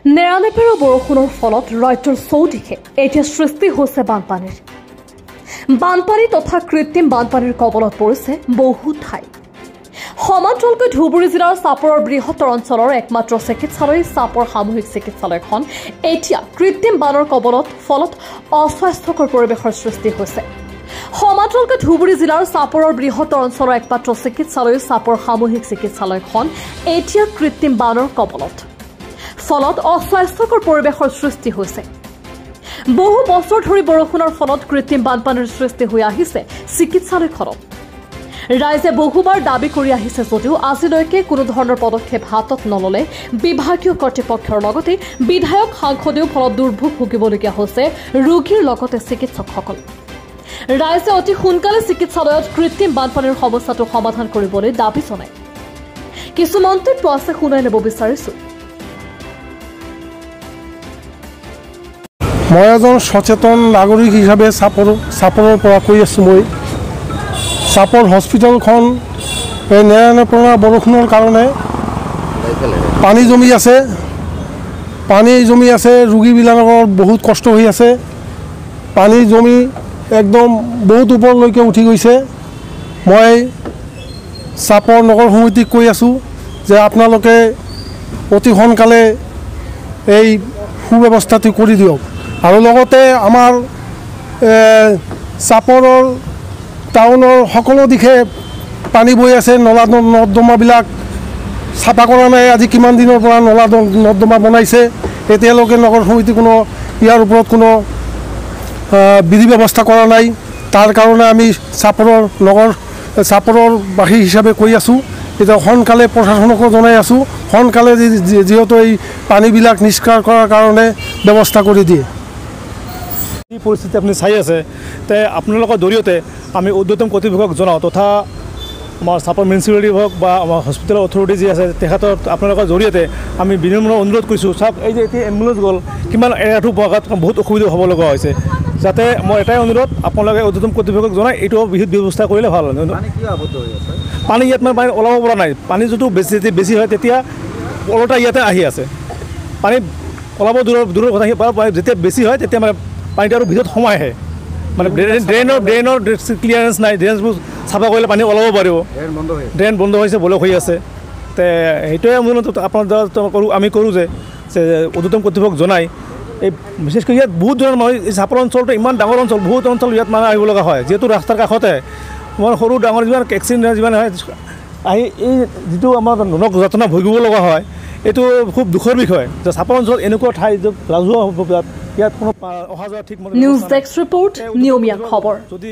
নেৰানেপেৰা বৰষুণৰ ফলত ৰাজ্যৰ চৌদিশে এতিয়া সৃষ্টি হৈছে বানপানীৰ। বানপানী তথা কৃত্ৰিম বানপানীৰ কবলত পৰিছে বহু ঠাই। সমান্তৰালকৈ ধুবুৰী জিলাৰ চাপৰৰ বৃহত্তৰ অঞ্চলৰ একমাত্ৰ চিকিৎসালয় চাপৰ সামূহিক চিকিৎসালয়খন এতিয়া কৃত্ৰিম বানৰ কবলত ফলত অস্বাস্থ্যকৰ পৰিৱেশৰ সৃষ্টি হৈছে। সমান্তৰালকৈ ধুবুৰী জিলাৰ চাপৰৰ বৃহত্তৰ অঞ্চলৰ একমাত্ৰ চিকিৎসালয় চাপৰ সামূহিক চিকিৎসালয়খন এতিয়া কৃত্ৰিম বানৰ কবলত ফলত অস্বাস্থ্যকৰ পৰিৱেশৰ সৃষ্টি হৈছে। বহু বছৰ ধৰি বৰষুণৰ ফলত কৃত্ৰিম বানপানীৰ সৃষ্টি হৈ আহিছে চিকিৎসালয়খনত। ৰাইজে বহুবাৰ দাবী কৰি আহিছে যদিও আজিলৈকে কোনো ধৰণৰ পদক্ষেপ হাতত নললে বিভাগীয় কৰ্তৃপক্ষৰ লগতে বিধায়ক সাংসদেও ফলত দুৰ্ভোগ ভুগিবলগীয়া হৈছে ৰোগীৰ লগতে চিকিৎসকসকল। ৰাইজে অতি সোনকালে চিকিৎসালয়ত কৃত্ৰিম বানপানীৰ সমস্যাটো সমাধান কৰিবলৈ দাবী জনায়। কিছু মন্তব্য আছে, শুনাই ল'ব বিচাৰিছো। মই এজন সচেতন নাগৰিক হিচাপে চাপৰৰ পৰা কৈ আছোঁ। মই চাপৰ হস্পিটেলখন এই নেৰানেপেৰা বৰষুণৰ কাৰণে পানী জমি আছে, ৰোগীবিলাকৰ বহুত কষ্ট হৈ আছে। পানী জমি একদম বহুত ওপৰলৈকে উঠি গৈছে। মই চাপৰ নগৰ সমিতিক কৈ আছোঁ যে আপোনালোকে অতি সোনকালে এই সুব্যৱস্থাটো কৰি দিয়ক। আৰু লগতে আমাৰ চাপৰৰ টাউনৰ সকলো দিশে পানী বৈ আছে। নলা নৰ্দমাবিলাক চাফা কৰা নাই। আজি কিমান দিনৰ পৰা নলা নৰ্দমা বনাইছে, এতিয়ালৈকে নগৰ সমিতি কোনো ইয়াৰ ওপৰত কোনো বিধি ব্যৱস্থা কৰা নাই। তাৰ কাৰণে আমি চাপৰৰ বাসী হিচাপে কৈ আছোঁ, এতিয়া সোনকালে প্ৰশাসনকো জনাই আছোঁ, সোনকালে যিহেতু এই পানীবিলাক নিষ্কাৰ কৰাৰ কাৰণে ব্যৱস্থা কৰি দিয়ে। এই পৰিস্থিতি আপুনি চাই আছে, তে আপোনালোকৰ জৰিয়তে আমি ঊৰ্ধ্বতম কৰ্তৃপক্ষক জনাওঁ তথা আমাৰ চাপৰ মিউনিচিপালিটি হওক বা আমাৰ হস্পিটেলৰ অথৰিটি যি আছে তেখেতৰ আপোনালোকৰ জৰিয়তে আমি বিনম্ৰ অনুৰোধ কৰিছোঁ। চাওক, এই যে এতিয়া এম্বুলেঞ্চ গ'ল, কিমান এৰাটো পোৱাত বহুত অসুবিধা হ'ব লগা হৈছে। যাতে মই এটাই অনুৰোধ, আপোনালোকে ঊৰ্ধ্বতম কৰ্তৃপক্ষক জনাই এইটো বিহিত ব্যৱস্থা কৰিলে ভাল হয়। পানী ইয়াত মানে পানী ওলাব পৰা নাই। পানী যদি বেছি হয় তেতিয়া ওলোটা ইয়াতে আহি আছে। পানী ওলাব দূৰৰ কথা, যেতিয়া বেছি হয় তেতিয়া মানে পানীটো আৰু ভিতৰত সোমাই আহে। মানে ড্ৰেইনৰ ক্লিয়াৰেঞ্চ নাই। ড্ৰেইনবোৰ চাফা কৰিলে পানী ওলাব পাৰিব। ড্ৰেইন বন্ধ হৈছে, ব্লক হৈ আছে। তে সেইটোৱে আমি কৰোঁ যে ঊৰ্ধ্বতম কৰ্তৃপক্ষক জনাই এই বিশেষকৈ ইয়াত বহুত ধৰণৰ মানুহ, এই চাপৰ অঞ্চলটো ইমান ডাঙৰ অঞ্চল, বহুত অঞ্চল ইয়াত মানুহ আহিব লগা হয়। যিহেতু ৰাস্তাৰ কাষতে ইমান সৰু ডাঙৰ যিমান এক্সিডেণ্ট যিমান হয়, আহি এই যিটো আমাৰ নৰক যাতনা ভুগিব লগা হয়, এইটো খুব দুখৰ বিষয় যে চাপৰ অঞ্চলত এনেকুৱা ঠাই ৰাজহুৱা ইয়াত কোনো অহা যোৱা ঠিক মতে। নিউজ ডেস্ক ৰিপোৰ্ট, নিয়মীয়া খবৰ। যদি